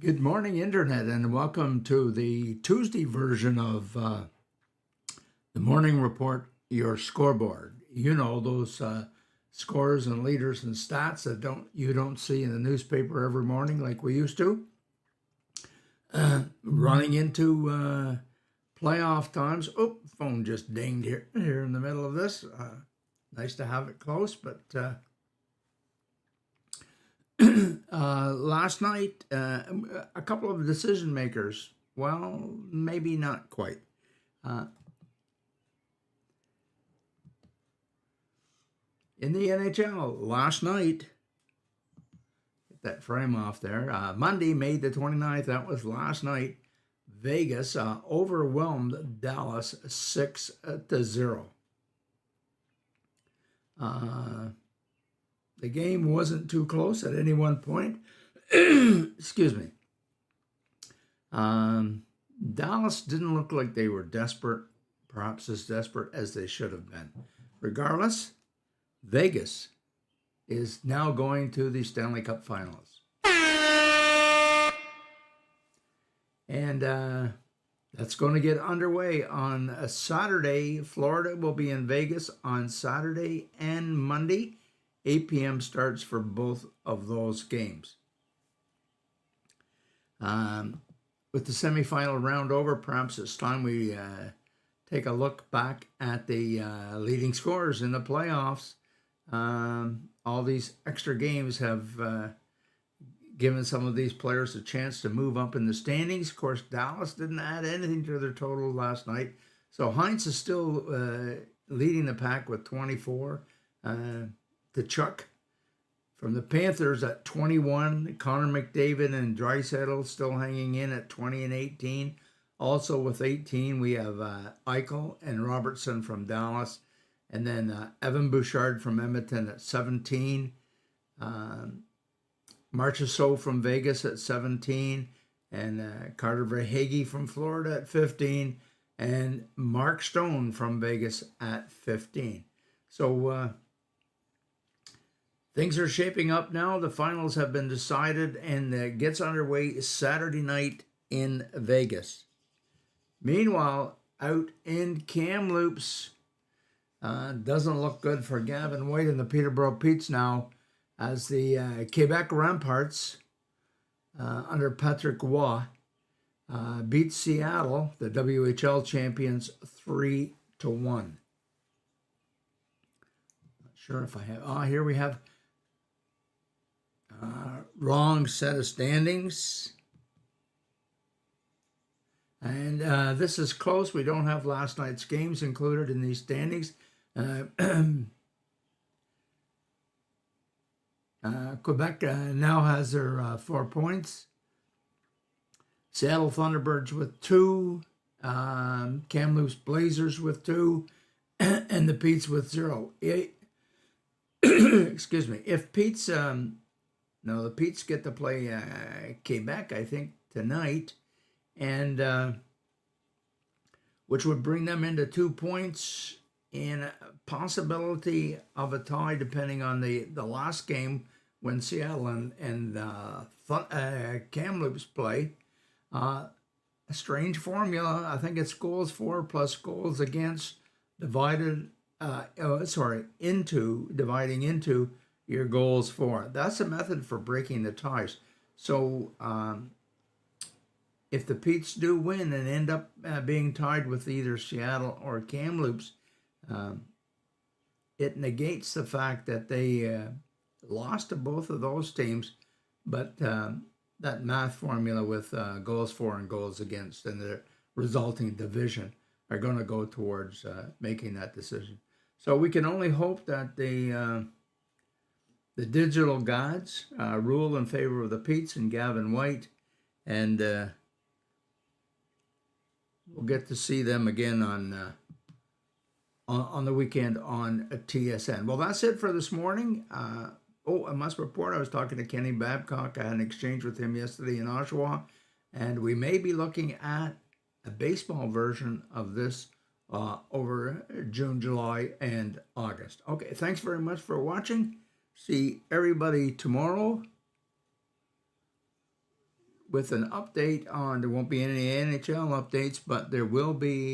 Good morning, Internet, and welcome to the Tuesday version of the Morning Report, your scoreboard. You know those scores and leaders and stats that you don't see in the newspaper every morning like we used to. Running into playoff times. Oh, phone just dinged here in the middle of this. Nice to have it close, but last night, a couple of decision makers, well, maybe not quite. In the NHL, last night, get that frame off there, Monday, May the 29th, that was last night, Vegas overwhelmed Dallas 6-0. The game wasn't too close at any one point. Excuse me. Dallas didn't look like they were desperate, perhaps as desperate as they should have been. Regardless, Vegas is now going to the Stanley Cup Finals. And that's going to get underway on a Saturday. Florida will be in Vegas on Saturday and Monday. 8 p.m. starts for both of those games. With the semifinal round over, perhaps it's time we take a look back at the leading scorers in the playoffs. All these extra games have given some of these players a chance to move up in the standings. Of course, Dallas didn't add anything to their total last night. So Heinz is still leading the pack with 24. To Chuck from the Panthers at 21. Connor McDavid and Draisaitl still hanging in at 20 and 18. Also with 18, we have Eichel and Robertson from Dallas. And then Evan Bouchard from Edmonton at 17. Marchessault from Vegas at 17. And Carter Verhaeghe from Florida at 15. And Mark Stone from Vegas at 15. So things are shaping up now. The finals have been decided, and it gets underway Saturday night in Vegas. Meanwhile, out in Kamloops, doesn't look good for Gavin White and the Peterborough Petes now, as the Quebec Ramparts, under Patrick Roy, beat Seattle, the WHL champions, 3-1. Not sure if I have. Here we have. Wrong set of standings. And this is close. We don't have last night's games included in these standings. Quebec now has their 4 points. Seattle Thunderbirds with 2. Kamloops Blazers with 2. And the Petes with 0. Excuse me. If Pete's... No, the Petes get to play Quebec, I think, tonight, and which would bring them into 2 points in a possibility of a tie, depending on the last game when Seattle and Kamloops play. A strange formula. I think it's goals for plus goals against dividing into your goals for. That's a method for breaking the ties. So if the Petes do win and end up being tied with either Seattle or Kamloops, it negates the fact that they lost to both of those teams, but that math formula with goals for and goals against and the resulting division are going to go towards making that decision. So we can only hope that the digital gods rule in favor of the Petes and Gavin White, and we'll get to see them again on the weekend on TSN. Well, that's it for this morning. I must report I was talking to Kenny Babcock. I had an exchange with him yesterday in Oshawa, and we may be looking at a baseball version of this over June, July, and August. Okay, thanks very much for watching. See everybody tomorrow with an update on, there won't be any NHL updates, but there will be